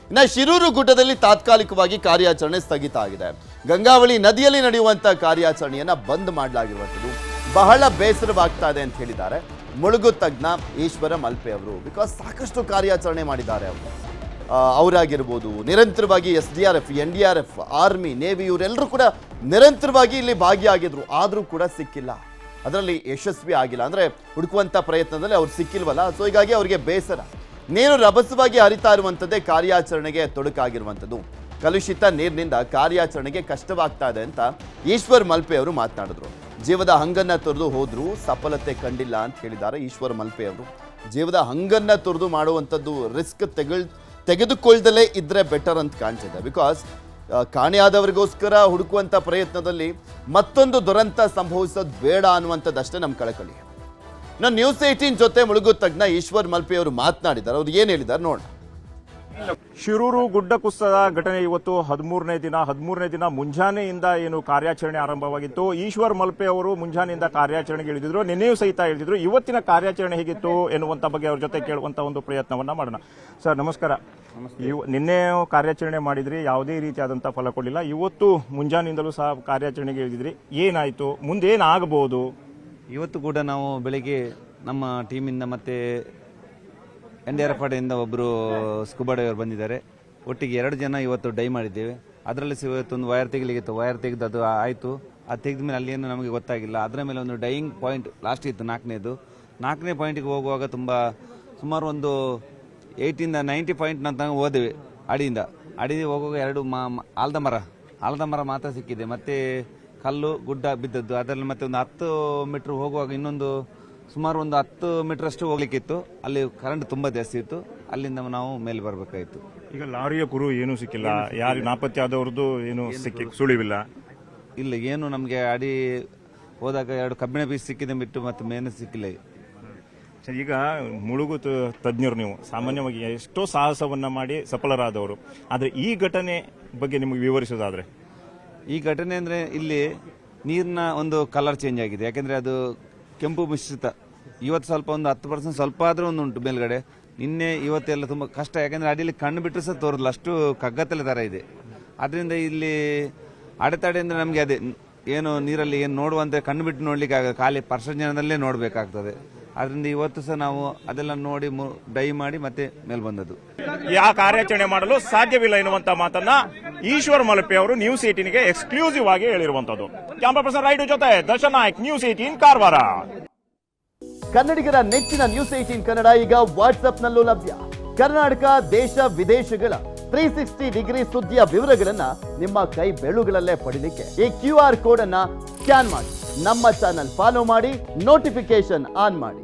ಇನ್ನು ಶಿರೂರು ಗುಡ್ಡದಲ್ಲಿ ತಾತ್ಕಾಲಿಕವಾಗಿ ಕಾರ್ಯಾಚರಣೆ ಸ್ಥಗಿತ ಆಗಿದೆ. ಗಂಗಾವಳಿ ನದಿಯಲ್ಲಿ ನಡೆಯುವಂತ ಕಾರ್ಯಾಚರಣೆಯನ್ನ ಬಂದ್ ಮಾಡಲಾಗಿರುವಂಥದ್ದು ಬಹಳ ಬೇಸರವಾಗ್ತಾ ಇದೆ ಅಂತ ಹೇಳಿದ್ದಾರೆ ಮುಳುಗು ತಜ್ಞ ಈಶ್ವರ ಮಲ್ಪೆ ಅವರು. ಬಿಕಾಸ್ ಸಾಕಷ್ಟು ಕಾರ್ಯಾಚರಣೆ ಮಾಡಿದ್ದಾರೆ ಅವರು. ಅವರಾಗಿರ್ಬೋದು, ನಿರಂತರವಾಗಿ SDRF, NDRF, ಆರ್ಮಿ, ನೇವಿ ಇವರೆಲ್ಲರೂ ಕೂಡ ನಿರಂತರವಾಗಿ ಇಲ್ಲಿ ಭಾಗಿಯಾಗಿದ್ರು. ಆದರೂ ಕೂಡ ಸಿಕ್ಕಿಲ್ಲ, ಅದರಲ್ಲಿ ಯಶಸ್ವಿ ಆಗಿಲ್ಲ. ಅಂದರೆ ಹುಡುಕುವಂಥ ಪ್ರಯತ್ನದಲ್ಲಿ ಅವ್ರು ಸಿಕ್ಕಿಲ್ವಲ್ಲ, ಸೊ ಹೀಗಾಗಿ ಅವರಿಗೆ ಬೇಸರ. ನೀರು ರಭಸವಾಗಿ ಹರಿತಾ ಇರುವಂಥದ್ದೇ ಕಾರ್ಯಾಚರಣೆಗೆ ತೊಡಕಾಗಿರುವಂಥದ್ದು. ಕಲುಷಿತ ನೀರಿನಿಂದ ಕಾರ್ಯಾಚರಣೆಗೆ ಕಷ್ಟವಾಗ್ತಾ ಇದೆ ಅಂತ ಈಶ್ವರ್ ಮಲ್ಪೆ ಅವರು ಮಾತನಾಡಿದ್ರು. ಜೀವದ ಹಂಗನ್ನ ತೊರೆದು ಹೋದ್ರು, ಸಫಲತೆ ಕಂಡಿಲ್ಲ ಅಂತ ಹೇಳಿದ್ದಾರೆ ಈಶ್ವರ್ ಮಲ್ಪೆ ಅವರು. ಜೀವದ ಹಂಗನ್ನ ತೊರೆದು ಮಾಡುವಂಥದ್ದು ರಿಸ್ಕ್ ತೆಗೆದುಕೊಳ್ಳದಲೇ ಇದ್ರೆ ಬೆಟರ್ ಅಂತ ಕಾಣ್ತಿದೆ. ಬಿಕಾಸ್ ಕಾಣೆಯಾದವರಿಗೋಸ್ಕರ ಹುಡುಕುವಂಥ ಪ್ರಯತ್ನದಲ್ಲಿ ಮತ್ತೊಂದು ದುರಂತ ಸಂಭವಿಸೋದು ಬೇಡ ಅನ್ನುವಂಥದ್ದಷ್ಟೇ ನಮ್ಮ ಕಳಕಳಿ. ನಾನು ನ್ಯೂಸ್ 18 ಜೊತೆ ಮುಳುಗು ತಜ್ಞ ಈಶ್ವರ್ ಮಲ್ಪೆ ಅವರು ಮಾತನಾಡಿದ್ದಾರೆ. ಅವ್ರು ಏನು ಹೇಳಿದ್ದಾರೆ ನೋಡೋಣ. ಶಿರೂರು ಗುಡ್ಡ ಕುಸಿತದ ಘಟನೆ ಇವತ್ತು 13ನೇ ದಿನ ಮುಂಜಾನೆಯಿಂದ ಏನು ಕಾರ್ಯಾಚರಣೆ ಆರಂಭವಾಗಿತ್ತು. ಈಶ್ವರ್ ಮಲ್ಪೆ ಅವರು ಮುಂಜಾನೆಯಿಂದ ಕಾರ್ಯಾಚರಣೆಗೆ ಇಳಿದಿದ್ರು, ನಿನ್ನೆಯೂ ಸಹಿತ ಇಳಿದಿದ್ರು. ಇವತ್ತಿನ ಕಾರ್ಯಾಚರಣೆ ಹೇಗಿತ್ತು ಎನ್ನುವಂತ ಬಗ್ಗೆ ಅವ್ರ ಜೊತೆ ಕೇಳುವಂತ ಒಂದು ಪ್ರಯತ್ನವನ್ನ ಮಾಡೋಣ. ಸರ್ ನಮಸ್ಕಾರ. ನಿನ್ನೆ ಕಾರ್ಯಾಚರಣೆ ಮಾಡಿದ್ರಿ, ಯಾವುದೇ ರೀತಿಯಾದಂತಹ ಫಲ ಕೊಡಲಿಲ್ಲ. ಇವತ್ತು ಮುಂಜಾನೆಯಿಂದಲೂ ಸಹ ಕಾರ್ಯಾಚರಣೆಗೆ ಇಳಿದಿದ್ರಿ, ಏನಾಯ್ತು, ಮುಂದೆ ಏನಾಗಬಹುದು? ಇವತ್ತು ಕೂಡ ನಾವು ಬೆಳಿಗ್ಗೆ ನಮ್ಮ ಟೀಮಿಂದ ಮತ್ತೆ NDRF ಕಡೆಯಿಂದ ಒಬ್ಬರು ಸ್ಕೂಬಾ ಡೈವರ್ ಬಂದಿದ್ದಾರೆ. ಒಟ್ಟಿಗೆ 2 ಜನ ಇವತ್ತು ಡೈ ಮಾಡಿದ್ದೇವೆ. ಅದರಲ್ಲಿ ಇವತ್ತೊಂದು ವೈರ್ ತೆಗಿಲಿಕ್ಕಿತ್ತು, ವೈರ್ ತೆಗೆದು ಅದು ಆಯಿತು. ಅದು ತೆಗೆದ ಮೇಲೆ ಅಲ್ಲಿ ಏನು ನಮಗೆ ಗೊತ್ತಾಗಿಲ್ಲ. ಅದರ ಮೇಲೆ ಒಂದು ಡೈಯಿಂಗ್ ಪಾಯಿಂಟ್ ಲಾಸ್ಟ್ ಇತ್ತು, 4ನೇ ಪಾಯಿಂಟಿಗೆ ಹೋಗುವಾಗ ಸುಮಾರು ಒಂದು 80 ಇಂದ 90 ಪಾಯಿಂಟ್ ನಂತರ ಹೋದೆವು. ಅಡಿ ಹೋಗುವಾಗ 2 ಆಲದ ಮರ ಮಾತ್ರ ಸಿಕ್ಕಿದೆ. ಮತ್ತೆ ಕಲ್ಲು ಗುಡ್ಡ ಬಿದ್ದದ್ದು. ಅದರಲ್ಲಿ ಮತ್ತೆ ಒಂದು 10 ಮೀಟರ್ ಹೋಗುವಾಗ ಇನ್ನೊಂದು ಸುಮಾರು ಒಂದು 10 ಮೀಟರ್ ಅಷ್ಟು ಹೋಗ್ಲಿಕ್ಕಿತ್ತು. ಅಲ್ಲಿ ಕರೆಂಟ್ ತುಂಬಾ ಜಾಸ್ತಿ ಇತ್ತು. ಅಲ್ಲಿಂದ ನಾವು ಮೇಲೆ ಬರಬೇಕಾಯಿತು. ಈಗ ಲಾರಿಯ ಕುರು ಏನೂ ಸಿಕ್ಕಿಲ್ಲ, ಯಾರು ನಾಪತ್ತೆ ಆದವ್ರದ್ದು ಏನು ಸುಳಿವಿಲ್ಲ. ಇಲ್ಲ, ಏನು ನಮಗೆ ಅಡಿ ಹೋದಾಗ 2 ಕಬ್ಬಿಣ ಪೀಸ್ ಸಿಕ್ಕಿದೆ ಬಿಟ್ಟು ಮತ್ತೆ ಮೇನೆ ಸಿಕ್ಕಿಲ್ಲ. ಈಗ ಮುಳುಗು ತಜ್ಞರು, ನೀವು ಸಾಮಾನ್ಯವಾಗಿ ಎಷ್ಟೋ ಸಾಹಸವನ್ನ ಮಾಡಿ ಸಫಲರಾದವರು. ಆದ್ರೆ ಈ ಘಟನೆ ಬಗ್ಗೆ ನಿಮಗೆ ವಿವರಿಸೋದಾದ್ರೆ? ಈ ಘಟನೆ ಅಂದ್ರೆ ಇಲ್ಲಿ ನೀರಿನ ಒಂದು ಕಲರ್ ಚೇಂಜ್ ಆಗಿದೆ. ಯಾಕಂದ್ರೆ ಅದು ಕೆಂಪು ಮಿಶ್ರಿತ. ಇವತ್ತು ಸ್ವಲ್ಪ ಒಂದು 10% ಸ್ವಲ್ಪ ಆದ್ರೂ ಒಂದು ಉಂಟು ಮೇಲ್ಗಡೆ. ನಿನ್ನೆ ಇವತ್ತೆಲ್ಲ ತುಂಬಾ ಕಷ್ಟ. ಯಾಕಂದ್ರೆ ಅಡಿಯಲ್ಲಿ ಕಣ್ಣು ಬಿಟ್ಟರು ಸಹ ತೋರಲ್ಲ, ಅಷ್ಟು ಕಗ್ಗತ್ತಲೆ ತರ ಇದೆ. ಅದರಿಂದ ಇಲ್ಲಿ ಅಡೆತಡೆ ಅಂದ್ರೆ ನಮ್ಗೆ ಅದೇ ಏನು ನೀರಲ್ಲಿ ಏನು ನೋಡುವಂತೆ ಕಣ್ಣು ಬಿಟ್ಟು ನೋಡ್ಲಿಕ್ಕೆ ಆಗ ಖಾಲಿ ಪರ್ಸೆಂಜನದಲ್ಲೇ ನೋಡ್ಬೇಕಾಗ್ತದೆ. ಅದರಿಂದ ಇವತ್ತು ಸಹ ನಾವು ಅದೆಲ್ಲ ನೋಡಿ ಡೈ ಮಾಡಿ ಮತ್ತೆ ಮೇಲ್ ಬಂದದ್ದು. ಆ ಕಾರ್ಯಾಚರಣೆ ಮಾಡಲು ಸಾಧ್ಯವಿಲ್ಲ ಎನ್ನುವಂತ ಮಾತನ್ನ ಈಶ್ವರ್ ಮಲ್ಪೆ ಅವರು ನ್ಯೂಸ್ 18ಗೆ ಎಕ್ಸ್ಕ್ಲೂಸಿವ್ ಆಗಿ ಹೇಳಿರುವಂತದ್ದು. ಕ್ಯಾಮರಾ ಪರ್ಸನ್ ರೈಡು ಜೊತೆ ದರ್ಶನ್ ನಾಯಕ್, ನ್ಯೂಸ್ 18 ಕಾರವಾರ. ಕನ್ನಡಿಗರ ನೆಚ್ಚಿನ ನ್ಯೂಸ್ 18 ಕನ್ನಡ ಈಗ ವಾಟ್ಸ್ಆಪ್ನಲ್ಲೂ ಲಭ್ಯ. ಕರ್ನಾಟಕ, ದೇಶ ವಿದೇಶಗಳ 360 ಡಿಗ್ರಿ ಸುದ್ದಿಯ ವಿವರಗಳನ್ನ ನಿಮ್ಮ ಕೈ ಬೆರಳುಗಳಲ್ಲೇ ಪಡಿಲಿಕ್ಕೆ ಈ QR ಕೋಡ್ ಅನ್ನ ಸ್ಕ್ಯಾನ್ ಮಾಡಿ, ನಮ್ಮ ಚಾನಲ್ ಫಾಲೋ ಮಾಡಿ, ನೋಟಿಫಿಕೇಶನ್ ಆನ್ ಮಾಡಿ.